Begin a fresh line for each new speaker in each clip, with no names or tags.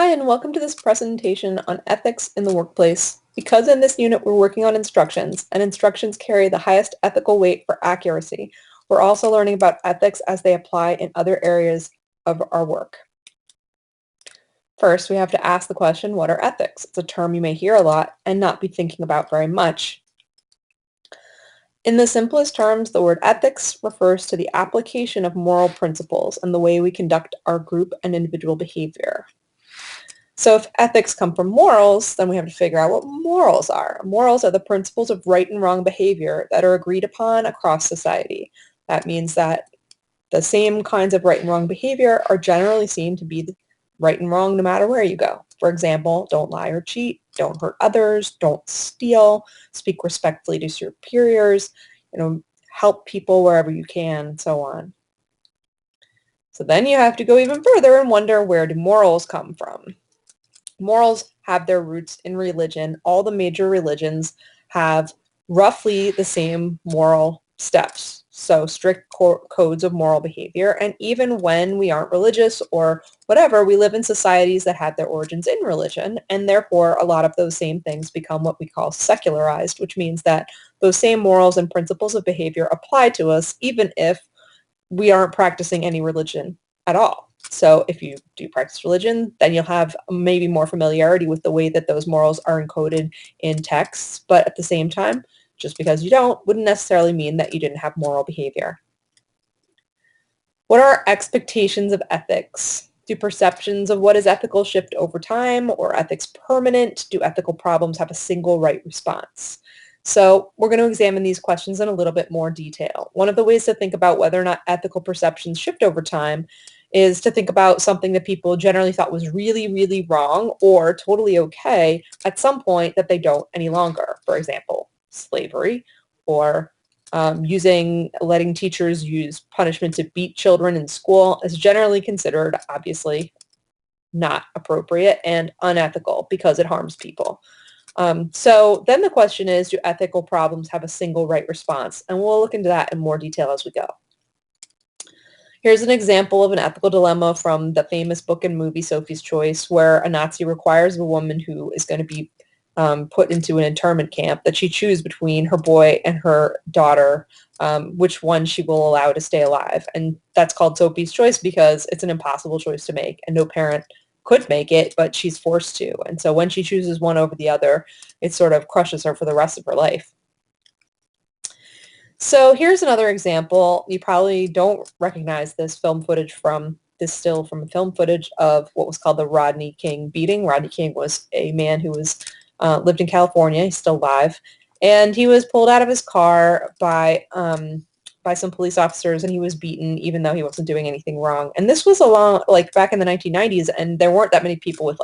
Hi, and welcome to this presentation on ethics in the workplace. Because in this unit we're working on instructions, and instructions carry the highest ethical weight for accuracy, we're also learning about ethics as they apply in other areas of our work. First, we have to ask the question, what are ethics? It's a term you may hear a lot and not be thinking about very much. In the simplest terms, the word ethics refers to the application of moral principles and the way we conduct our group and individual behavior. So if ethics come from morals, then we have to figure out what morals are. Morals are the principles of right and wrong behavior that are agreed upon across society. That means that the same kinds of right and wrong behavior are generally seen to be right and wrong no matter where you go. For example, don't lie or cheat, don't hurt others, don't steal, speak respectfully to superiors, help people wherever you can, and so on. So then you have to go even further and wonder, where do morals come from? Morals have their roots in religion. All the major religions have roughly the same moral steps, so strict codes of moral behavior. And even when we aren't religious or whatever, we live in societies that had their origins in religion, and therefore a lot of those same things become what we call secularized, which means that those same morals and principles of behavior apply to us even if we aren't practicing any religion at all. So if you do practice religion, then you'll have maybe more familiarity with the way that those morals are encoded in texts. But at the same time, just because you don't wouldn't necessarily mean that you didn't have moral behavior. What are expectations of ethics? Do perceptions of what is ethical shift over time, or ethics permanent? Do ethical problems have a single right response? So we're going to examine these questions in a little bit more detail. One of the ways to think about whether or not ethical perceptions shift over time is to think about something that people generally thought was really, really wrong or totally okay at some point that they don't any longer. For example, slavery, or letting teachers use punishment to beat children in school is generally considered, obviously, not appropriate and unethical because it harms people. So then the question is, do ethical problems have a single right response? And we'll look into that in more detail as we go. Here's an example of an ethical dilemma from the famous book and movie Sophie's Choice, where a Nazi requires a woman who is going to be put into an internment camp that she choose between her boy and her daughter, which one she will allow to stay alive. And that's called Sophie's Choice because it's an impossible choice to make, and no parent could make it, but she's forced to. And so when she chooses one over the other, it sort of crushes her for the rest of her life. So here's another example. You probably don't recognize this still from film footage of what was called the Rodney King beating. Rodney King was a man who lived in California. He's still alive. And he was pulled out of his car by some police officers, and he was beaten even though he wasn't doing anything wrong. And this was back in the 1990s, and there weren't that many people with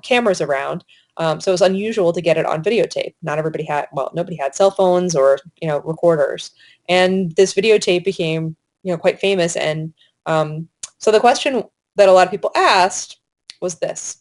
cameras around. So it was unusual to get it on videotape. Nobody had cell phones or, recorders. And this videotape became, quite famous. And so the question that a lot of people asked was this.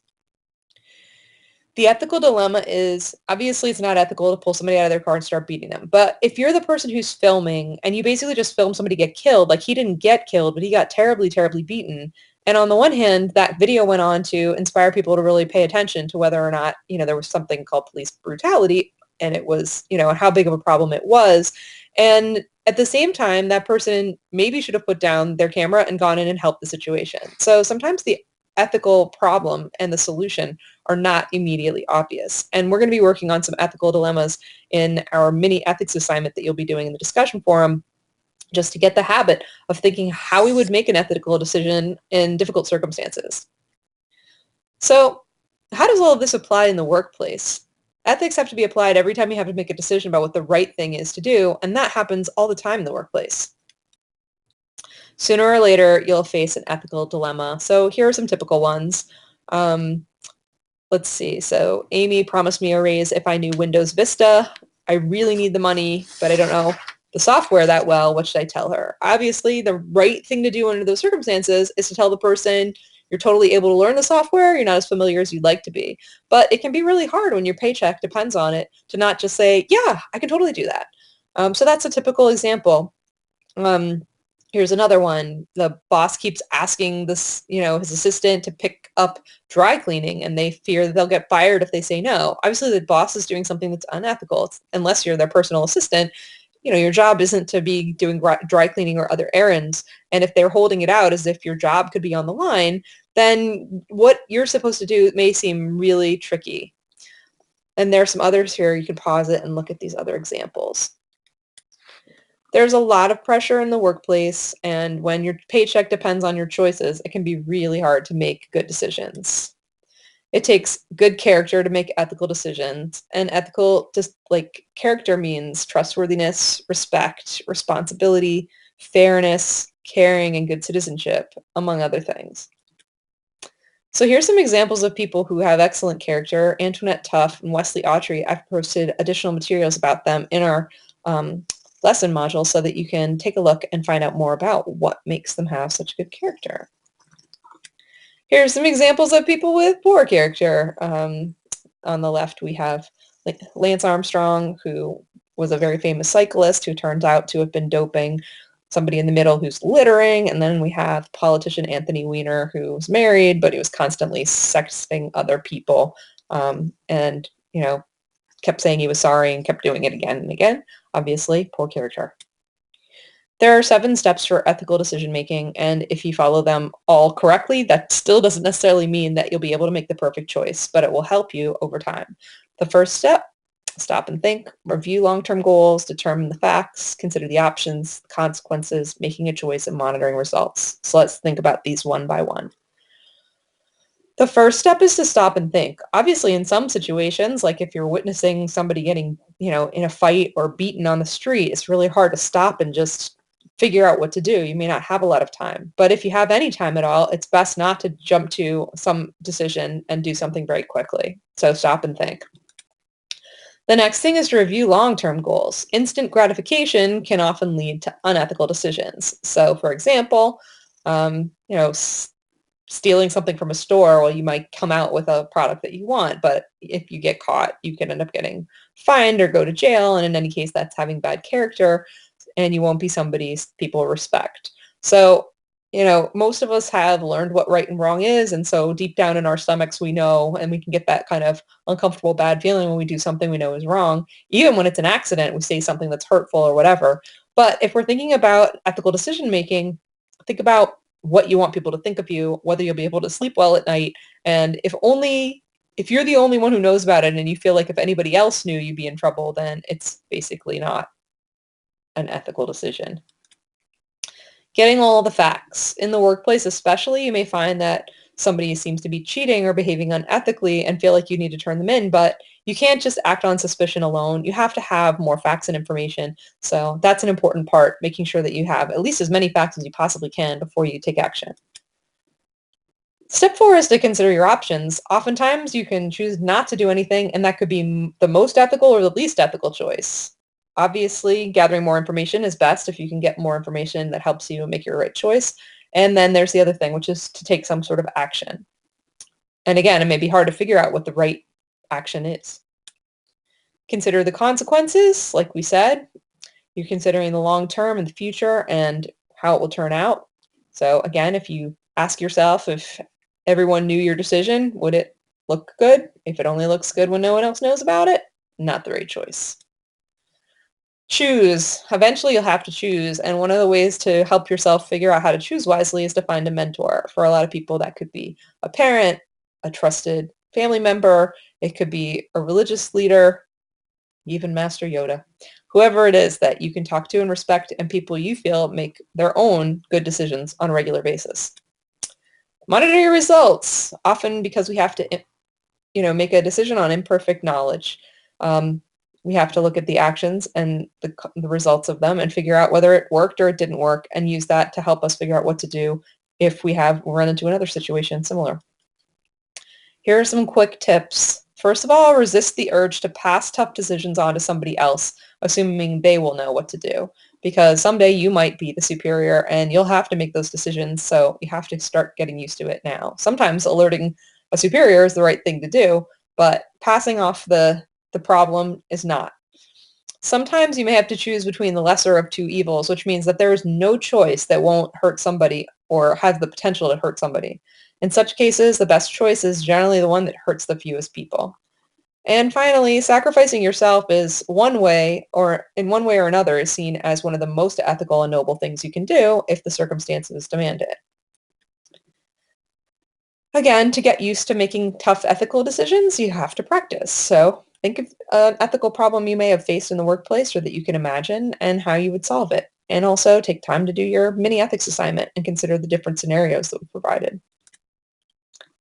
The ethical dilemma is, obviously it's not ethical to pull somebody out of their car and start beating them. But if you're the person who's filming and you basically just film somebody get killed, like he didn't get killed, but he got terribly, terribly beaten. And on the one hand, that video went on to inspire people to really pay attention to whether or not, there was something called police brutality, and it was, and how big of a problem it was. And at the same time, that person maybe should have put down their camera and gone in and helped the situation. So sometimes the ethical problem and the solution are not immediately obvious. And we're going to be working on some ethical dilemmas in our mini ethics assignment that you'll be doing in the discussion forum, just to get the habit of thinking how we would make an ethical decision in difficult circumstances. So how does all of this apply in the workplace? Ethics have to be applied every time you have to make a decision about what the right thing is to do, and that happens all the time in the workplace. Sooner or later, you'll face an ethical dilemma. So here are some typical ones. Let's see. So Amy promised me a raise if I knew Windows Vista. I really need the money, but I don't know the software that well. What should I tell her? Obviously, the right thing to do under those circumstances is to tell the person you're totally able to learn the software. You're not as familiar as you'd like to be. But it can be really hard when your paycheck depends on it to not just say, yeah, I can totally do that. So that's a typical example. Here's another one. The boss keeps asking this, his assistant to pick up dry cleaning, and they fear that they'll get fired if they say no. Obviously, the boss is doing something that's unethical. Unless you're their personal assistant, your job isn't to be doing dry cleaning or other errands. And if they're holding it out as if your job could be on the line, then what you're supposed to do may seem really tricky. And there are some others here. You can pause it and look at these other examples. There's a lot of pressure in the workplace, and when your paycheck depends on your choices, it can be really hard to make good decisions. It takes good character to make ethical decisions, and ethical, just like character, means trustworthiness, respect, responsibility, fairness, caring, and good citizenship, among other things. So here's some examples of people who have excellent character. Antoinette Tuff and Wesley Autry. I've posted additional materials about them in our lesson module so that you can take a look and find out more about what makes them have such good character. Here's some examples of people with poor character. On the left, we have Lance Armstrong, who was a very famous cyclist who turns out to have been doping. Somebody in the middle who's littering, and then we have politician Anthony Weiner, who's married, but he was constantly sexting other people, and kept saying he was sorry and kept doing it again and again. Obviously, poor character. There are 7 steps for ethical decision making, and if you follow them all correctly, that still doesn't necessarily mean that you'll be able to make the perfect choice, but it will help you over time. The first step: stop and think, review long-term goals, determine the facts, consider the options, consequences, making a choice, and monitoring results. So let's think about these one by one. The first step is to stop and think. Obviously, in some situations, like if you're witnessing somebody getting, in a fight or beaten on the street, it's really hard to stop and just figure out what to do. You may not have a lot of time. But if you have any time at all, it's best not to jump to some decision and do something very quickly. So stop and think. The next thing is to review long-term goals. Instant gratification can often lead to unethical decisions. So, for example, stealing something from a store, well, you might come out with a product that you want, but if you get caught, you can end up getting fined or go to jail, and in any case, that's having bad character, and you won't be somebody people respect. So, most of us have learned what right and wrong is, and so deep down in our stomachs, we know, and we can get that kind of uncomfortable, bad feeling when we do something we know is wrong. Even when it's an accident, we say something that's hurtful or whatever. But if we're thinking about ethical decision making, think about what you want people to think of you, whether you'll be able to sleep well at night, and if you're the only one who knows about it and you feel like if anybody else knew you'd be in trouble, then it's basically not an ethical decision. Getting all the facts. In the workplace especially, you may find that somebody seems to be cheating or behaving unethically and feel like you need to turn them in, but you can't just act on suspicion alone. You have to have more facts and information. So that's an important part, making sure that you have at least as many facts as you possibly can before you take action. Step 4 is to consider your options. Oftentimes you can choose not to do anything, and that could be the most ethical or the least ethical choice. Obviously, gathering more information is best if you can get more information that helps you make your right choice. And then there's the other thing, which is to take some sort of action. And again, it may be hard to figure out what the right action is. Consider the consequences, like we said. You're considering the long term and the future and how it will turn out. So again, if you ask yourself if everyone knew your decision, would it look good? If it only looks good when no one else knows about it, not the right choice. Choose. Eventually you'll have to choose, and one of the ways to help yourself figure out how to choose wisely is to find a mentor. For a lot of people, that could be a parent, a trusted family member, it could be a religious leader, even Master Yoda. Whoever it is that you can talk to and respect, and people you feel make their own good decisions on a regular basis. Monitor your results, often because we have to make a decision on imperfect knowledge. We have to look at the actions and the results of them and figure out whether it worked or it didn't work, and use that to help us figure out what to do if we run into another situation similar. Here are some quick tips. First of all, resist the urge to pass tough decisions on to somebody else, assuming they will know what to do, because someday you might be the superior and you'll have to make those decisions, so you have to start getting used to it now. Sometimes alerting a superior is the right thing to do, but passing off the problem is not. Sometimes you may have to choose between the lesser of two evils, which means that there is no choice that won't hurt somebody or has the potential to hurt somebody. In such cases, the best choice is generally the one that hurts the fewest people. And finally, sacrificing yourself is one way, or in one way or another, is seen as one of the most ethical and noble things you can do if the circumstances demand it. Again, to get used to making tough ethical decisions, you have to practice. So think of an ethical problem you may have faced in the workplace or that you can imagine and how you would solve it. And also take time to do your mini ethics assignment and consider the different scenarios that we provided.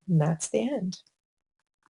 And that's the end.